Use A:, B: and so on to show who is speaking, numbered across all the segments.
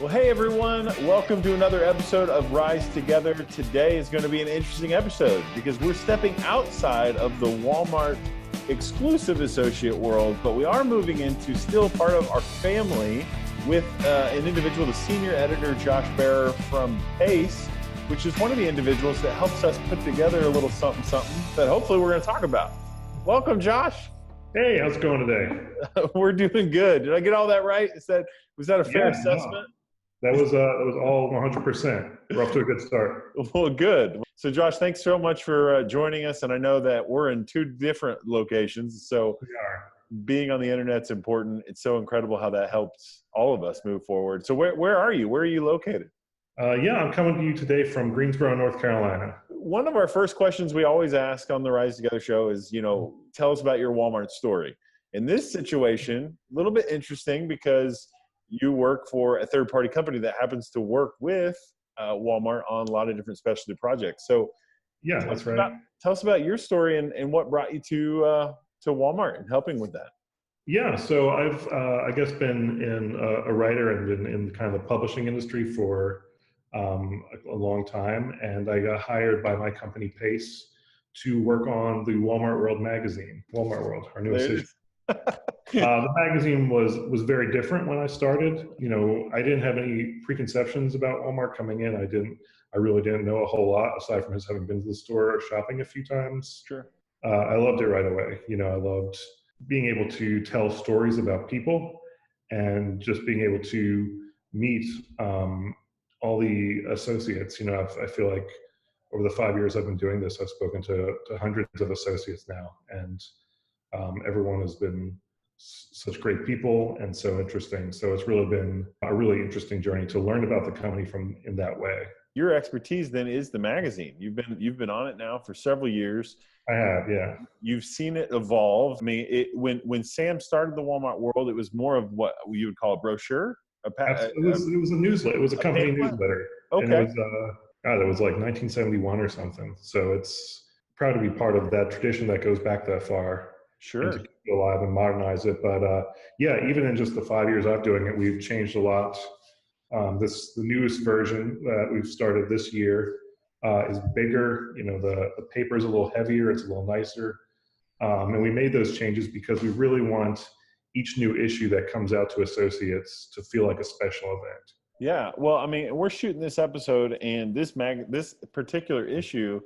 A: Well, hey everyone, welcome to another episode of Rise Together. Today is going to be an interesting episode because we're stepping outside of the Walmart exclusive associate world, but we are moving into still part of our family with an individual, the senior editor, Josh Bearer from Pace, which is one of the individuals that helps us put together a little something that hopefully we're going to talk about. Welcome, Josh.
B: Hey, how's it going today?
A: We're doing good. Did I get all that right? Was that a fair assessment?
B: No. That was all 100%. We're off to a good start.
A: Well, good. So, Josh, thanks so much for joining us. And I know that we're in two different locations, so
B: We are.
A: being on the internet's important. It's so incredible how that helps all of us move forward. So, where are you? Where are you located?
B: I'm coming to you today from Greensboro, North Carolina.
A: One of our first questions we always ask on the Rise Together show is, tell us about your Walmart story. In this situation, a little bit interesting because you work for a third-party company that happens to work with Walmart on a lot of different specialty projects. So,
B: Yeah, that's right.
A: Tell us about your story and what brought you to Walmart and helping with that.
B: Yeah, so I've I guess been a writer and been in kind of the publishing industry for a long time, and I got hired by my company Pace to work on the Walmart World magazine, Walmart World, our newest issue. The magazine was very different when I started. I didn't have any preconceptions about Walmart coming in. I really didn't know a whole lot aside from just having been to the store or shopping a few times.
A: Sure.
B: I loved it right away. I loved being able to tell stories about people and just being able to meet all the associates. I feel like over the 5 years I've been doing this, I've spoken to hundreds of associates now, and everyone has been such great people and so interesting. So it's really been a really interesting journey to learn about the company in that way.
A: Your expertise then is the magazine. You've been on it now for several years.
B: I have, yeah.
A: You've seen it evolve. I mean, when Sam started the Walmart World, it was more of what you would call a brochure.
B: It was a newsletter. It was a company newsletter.
A: Okay.
B: And it was like 1971 or something. So it's proud to be part of that tradition that goes back that far.
A: Sure.
B: And to keep it alive and modernize it. But even in just the 5 years I've doing it, we've changed a lot. The newest version that we've started this year is bigger. The paper is a little heavier. It's a little nicer. And we made those changes because we really want each new issue that comes out to associates to feel like a special event.
A: Yeah. Well, I mean, we're shooting this episode, and this particular issue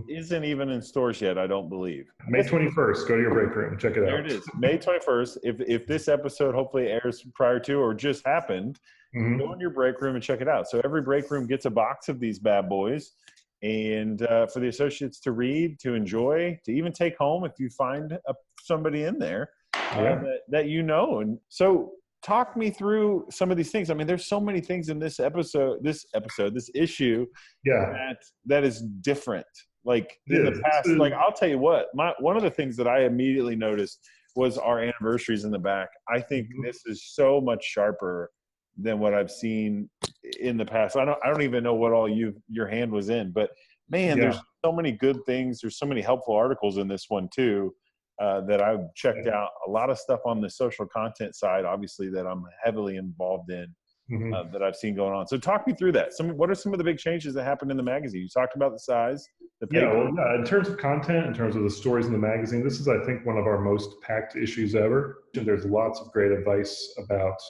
A: isn't even in stores yet, I don't believe.
B: May 21st, go to your break room, check it out.
A: There it is, May 21st. If this episode hopefully airs prior to or just happened, go in your break room and check it out. So every break room gets a box of these bad boys, and for the associates to read, to enjoy, to even take home if you find somebody in there that you know. And so talk me through some of these things. I mean, there's so many things in this issue that is different. Like in the past, like I'll tell you what, one of the things that I immediately noticed was our anniversaries in the back. I think this is so much sharper than what I've seen in the past. I don't even know what all your hand was in, but man, there's so many good things. There's so many helpful articles in this one too. That I've checked out. A lot of stuff on the social content side, obviously, that I'm heavily involved in, that I've seen going on. So talk me through that. What are some of the big changes that happened in the magazine? You talked about the size, the paper.
B: In terms of content, in terms of the stories in the magazine, this is, I think, one of our most packed issues ever. There's lots of great advice about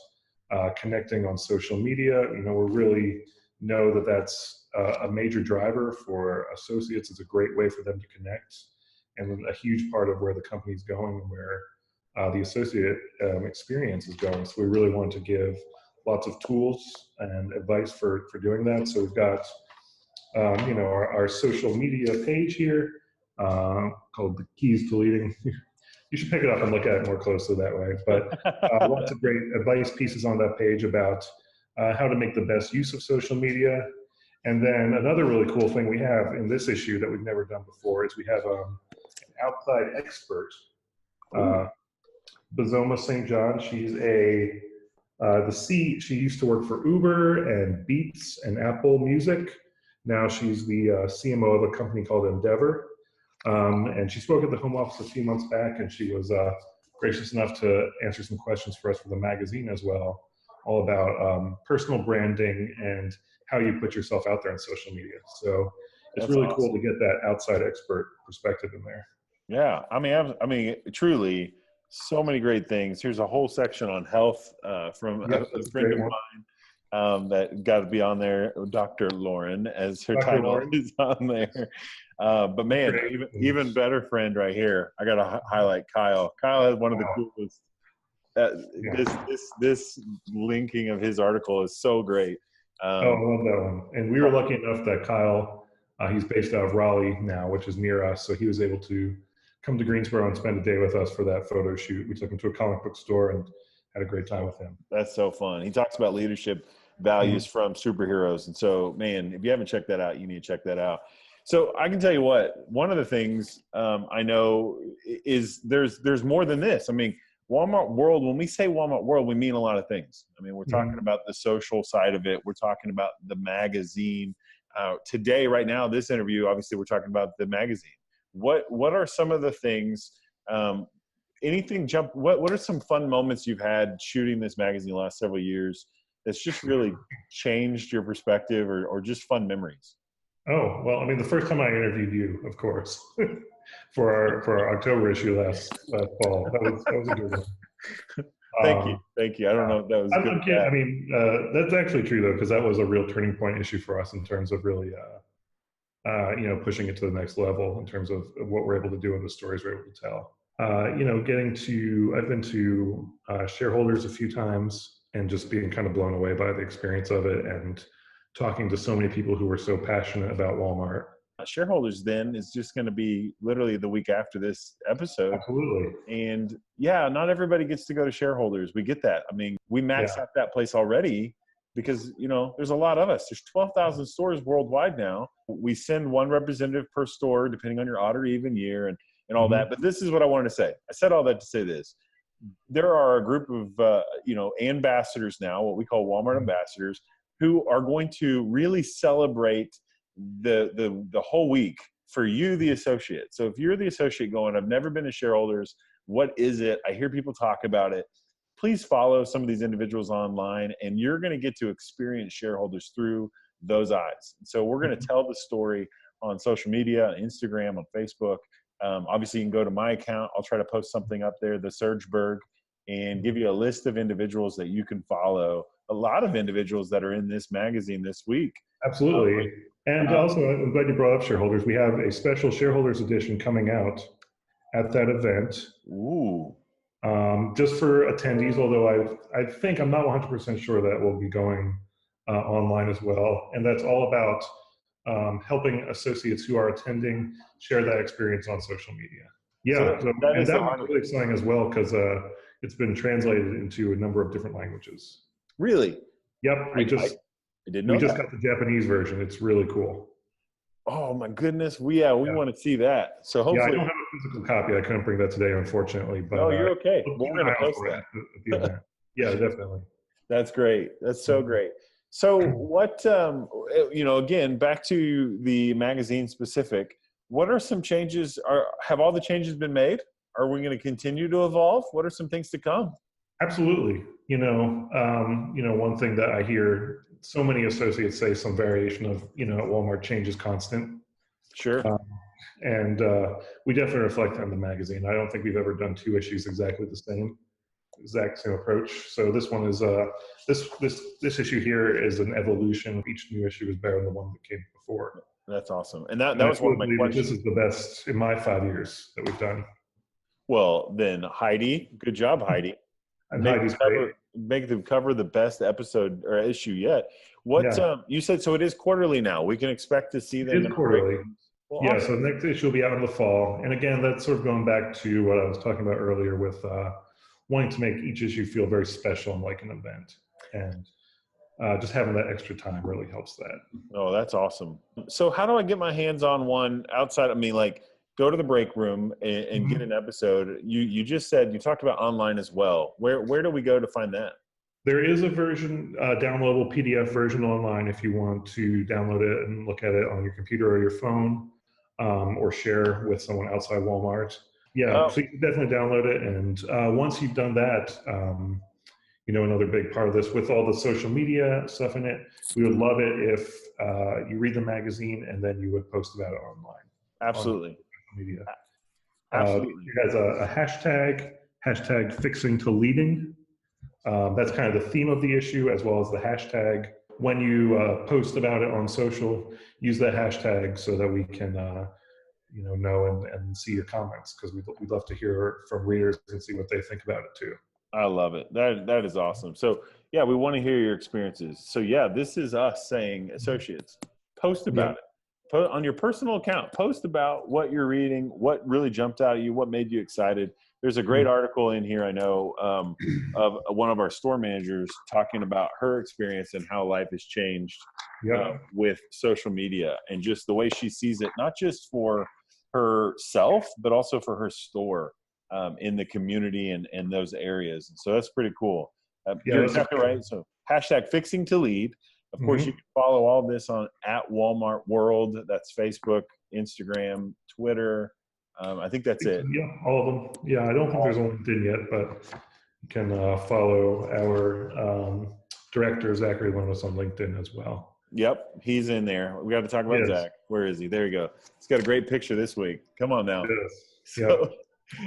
B: connecting on social media. We really know that that's a major driver for associates. It's a great way for them to connect, and a huge part of where the company's going and where the associate experience is going. So we really want to give lots of tools and advice for doing that. So we've got, our social media page here called The Keys to Leading. You should pick it up and look at it more closely that way. But lots of great advice pieces on that page about how to make the best use of social media. And then another really cool thing we have in this issue that we've never done before is we have an outside expert, BOZOMA St. John. She's she used to work for Uber and Beats and Apple Music. Now she's the CMO of a company called Endeavor. And she spoke at the home office a few months back, and she was gracious enough to answer some questions for us for the magazine as well. all about personal branding and how you put yourself out there on social media. So it's
A: That's
B: really
A: awesome.
B: cool to get that outside expert perspective in there.
A: Yeah, I mean, truly, so many great things. Here's a whole section on health from
B: Yep,
A: a
B: that's a
A: friend
B: great
A: of
B: one.
A: mine that got to be on there. Dr. Lauren, as her
B: Dr.
A: title
B: Lauren,
A: is on there. But man,
B: great.
A: even better friend right here. I got to highlight Kyle. Kyle has one of the coolest. This linking of his article is so great.
B: I love that one. And we were lucky enough that Kyle, he's based out of Raleigh now, which is near us. So he was able to come to Greensboro and spend a day with us for that photo shoot. We took him to a comic book store and had a great time with him.
A: That's so fun. He talks about leadership values from superheroes. And so, man, if you haven't checked that out, you need to check that out. So I can tell you what, one of the things I know is there's more than this. I mean, Walmart World, when we say Walmart World, we mean a lot of things. I mean, we're talking about the social side of it. We're talking about the magazine. Today, right now, this interview, obviously, we're talking about the magazine. What are some of the things, what are some fun moments you've had shooting this magazine the last several years that's just really changed your perspective or just fun memories?
B: Oh, well, I mean, the first time I interviewed you, of course, for our October issue last fall, that was a good one.
A: Thank you. I don't know if that was good.
B: I mean, that's actually true though, because that was a real turning point issue for us in terms of really, pushing it to the next level in terms of what we're able to do and the stories we're able to tell. I've been to shareholders a few times and just being kind of blown away by the experience of it and talking to so many people who were so passionate about Walmart.
A: Shareholders then is just going to be literally the week after this episode.
B: Absolutely.
A: And yeah, not everybody gets to go to shareholders. We get that. I mean, we maxed out that place already because, there's a lot of us. There's 12,000 stores worldwide now. We send one representative per store, depending on your odd or even year and all that. But this is what I wanted to say. I said all that to say this. There are a group of, ambassadors now, what we call Walmart ambassadors, who are going to really celebrate the whole week for you, the associate. So if you're the associate going, I've never been to shareholders, what is it? I hear people talk about it. Please follow some of these individuals online and you're going to get to experience shareholders through those eyes. So we're going to tell the story on social media, Instagram, on Facebook. Obviously you can go to my account. I'll try to post something up there, the Surgeberg, and give you a list of individuals that you can follow. A lot of individuals that are in this magazine this week.
B: Absolutely. And also, I'm glad you brought up shareholders. We have a special shareholders edition coming out at that event.
A: Ooh.
B: Just for attendees, although I think I'm not 100% sure that will be going online as well. And that's all about helping associates who are attending share that experience on social media. Yeah, and that was really exciting as well because it's been translated into a number of different languages.
A: Really?
B: Yep,
A: I didn't know.
B: We just got the Japanese version. It's really cool.
A: Oh my goodness, we want to see that. So hopefully,
B: I don't have a physical copy. I couldn't bring that today, unfortunately. But
A: no, you're okay.
B: We're going to post that at the event. Yeah, definitely.
A: That's great. That's so great. So what? Again, back to the magazine specific. What are some changes? Have all the changes been made? Are we going to continue to evolve? What are some things to come?
B: Absolutely. One thing that I hear so many associates say, some variation of, Walmart change is constant.
A: Sure.
B: And we definitely reflect on the magazine. I don't think we've ever done two issues exactly the same, exact same approach. So this one is this issue here is an evolution. Each new issue is better than the one that came before.
A: That's awesome. And that was one of my questions.
B: This is the best in my 5 years that we've done.
A: Well, then Heidi, good job, Heidi. Make them cover the best episode or issue yet. You said, so it is quarterly now. We can expect to see them.
B: It is quarterly.
A: Well,
B: yeah. Awesome. So the next issue will be out in the fall. And again, that's sort of going back to what I was talking about earlier with wanting to make each issue feel very special and like an event. And just having that extra time really helps that.
A: Oh, that's awesome. So how do I get my hands on one outside? I mean, like, go to the break room and get an episode. You just said, you talked about online as well. Where do we go to find that?
B: There is a version, downloadable PDF version online if you want to download it and look at it on your computer or your phone, or share with someone outside Walmart. Yeah, so you can definitely download it. And once you've done that, another big part of this with all the social media stuff in it. We would love it if you read the magazine and then you would post about it online.
A: Absolutely.
B: On social media.
A: Absolutely.
B: It has a hashtag FIXINGTOLEADING. That's kind of the theme of the issue, as well as the hashtag. When you post about it on social, use that hashtag so that we can know and see your comments, because we'd love to hear from readers and see what they think about it too.
A: I love it. That is awesome. So yeah, we want to hear your experiences. So yeah, this is us saying, associates, post about it. On your personal account, post about what you're reading, what really jumped out at you, what made you excited. There's a great article in here, I know, of one of our store managers talking about her experience and how life has changed with social media, and just the way she sees it, not just for herself, but also for her store in the community and those areas. And so that's pretty cool. You're exactly right. So hashtag FIXINGTOLEAD. Of course, you can follow all this on @Walmart World. That's Facebook, Instagram, Twitter. I think that's it.
B: Yeah, all of them. Yeah, I don't think there's a LinkedIn yet, but you can follow our director, Zachary Lomas, on LinkedIn as well.
A: Yep, he's in there. We got to talk about Zach. Where is he? There you go. He's got a great picture this week. Come on now.
B: Yes.
A: So,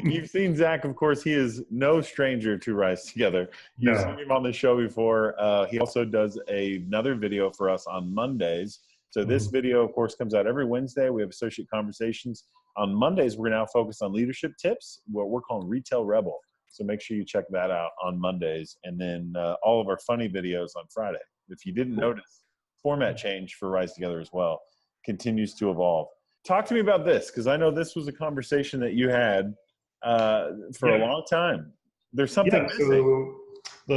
A: you've seen Zach, of course. He is no stranger to Rise Together. You've seen him on the show before. He also does another video for us on Mondays. So this video, of course, comes out every Wednesday. We have associate conversations. On Mondays, we're now focused on leadership tips, what we're calling Retail Rebel. So make sure you check that out on Mondays. And then all of our funny videos on Friday. If you didn't notice, format change for Rise Together as well continues to evolve. Talk to me about this, because I know this was a conversation that you had for a long time. There's something missing.
B: So the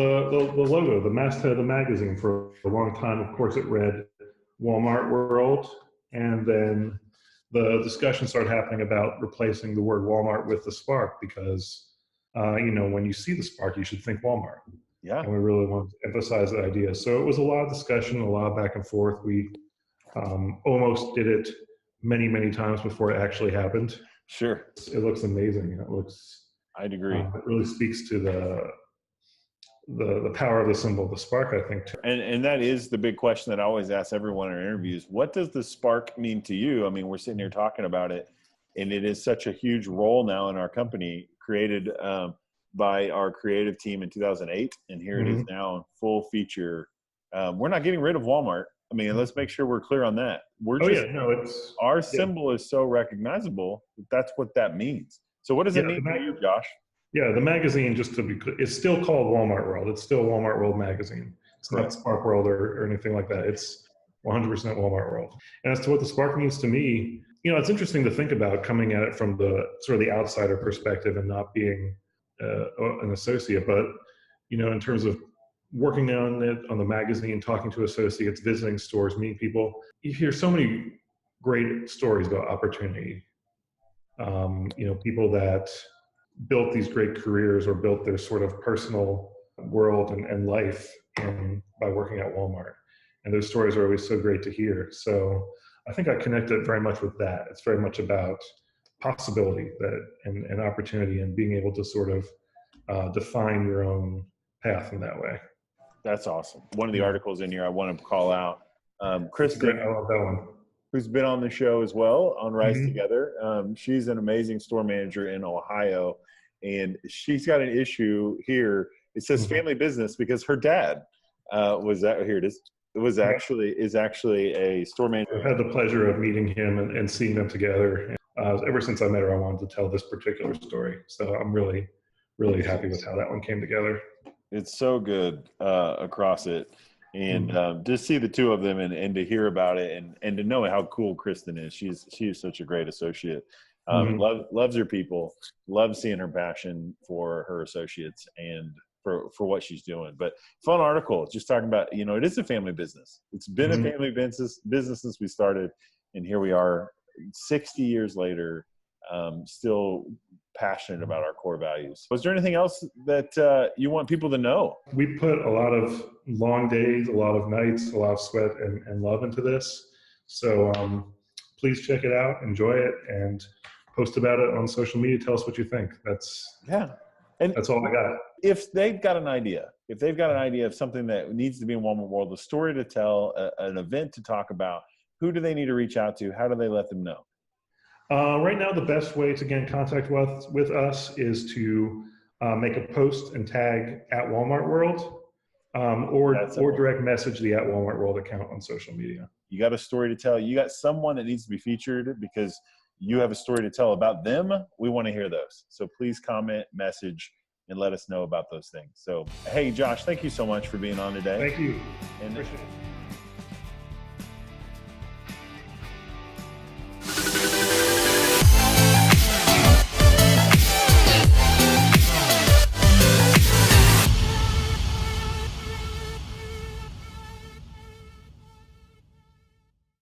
B: logo, the masthead of the magazine, for a long time, of course, it read Walmart World, and then the discussion started happening about replacing the word Walmart with the spark, because when you see the spark, you should think Walmart. Yeah. And we really want to emphasize that idea. So it was a lot of discussion, a lot of back and forth. We almost did it many times before it actually happened.
A: Sure.
B: It looks amazing.
A: I'd agree.
B: It really speaks to the power of the symbol, the spark, I think.
A: And that is the big question that I always ask everyone in our interviews. What does the spark mean to you? I mean, we're sitting here talking about it, and it is such a huge role now in our company, created by our creative team in 2008. And here it is now, full feature. We're not getting rid of Walmart. I mean, let's make sure we're clear on that. Our symbol is so recognizable that's what that means. So what does it mean to you, Josh?
B: Yeah, the magazine, just to be clear, it's still called Walmart World. It's still Walmart World Magazine. It's not Spark World or anything like that. It's 100% Walmart World. And as to what the spark means to me, it's interesting to think about, coming at it from the sort of the outsider perspective and not being an associate. But, in terms of working on it, on the magazine, talking to associates, visiting stores, meeting people, you hear so many great stories about opportunity. People that built these great careers or built their sort of personal world and life by working at Walmart. And those stories are always so great to hear. So I think I connect it very much with that. It's very much about possibility and opportunity, and being able to sort of define your own path in that way.
A: That's awesome. One of the articles in here I want to call out, KRISTEN,
B: I love that one,
A: who's been on the show as well on Rise Together. She's an amazing store manager in Ohio, and she's got an issue here. It says family business because her dad is actually a store manager.
B: I've had the pleasure of meeting him and seeing them together. Ever since I met her, I wanted to tell this particular story. So I'm really happy with how that one came together.
A: It's so good across it. And just see the two of them and to hear about it and to know how cool KRISTEN is. She is such a great associate. Loves her people, loves seeing her passion for her associates and for what she's doing. But fun article, just talking about, it is a family business. It's been a family business since we started. And here we are 60 years later, still passionate about our core values. Was there anything else that you want people to know?
B: We put a lot of long days, a lot of nights, a lot of sweat and love into this. So please check it out, enjoy it, and post about it on social media. Tell us what you think.
A: And
B: that's all I got.
A: If they've got an idea of something that needs to be in Walmart World, a story to tell, an event to talk about, who do they need to reach out to? How do they let them know?
B: Right now, the best way to get in contact with us is to make a post and tag at Walmart World, or direct message the at Walmart World account on social media.
A: You got a story to tell. You got someone that needs to be featured because you have a story to tell about them. We want to hear those. So please comment, message, and let us know about those things. So, hey, Josh, thank you so much for being on today.
B: Thank you.
A: And
B: appreciate it.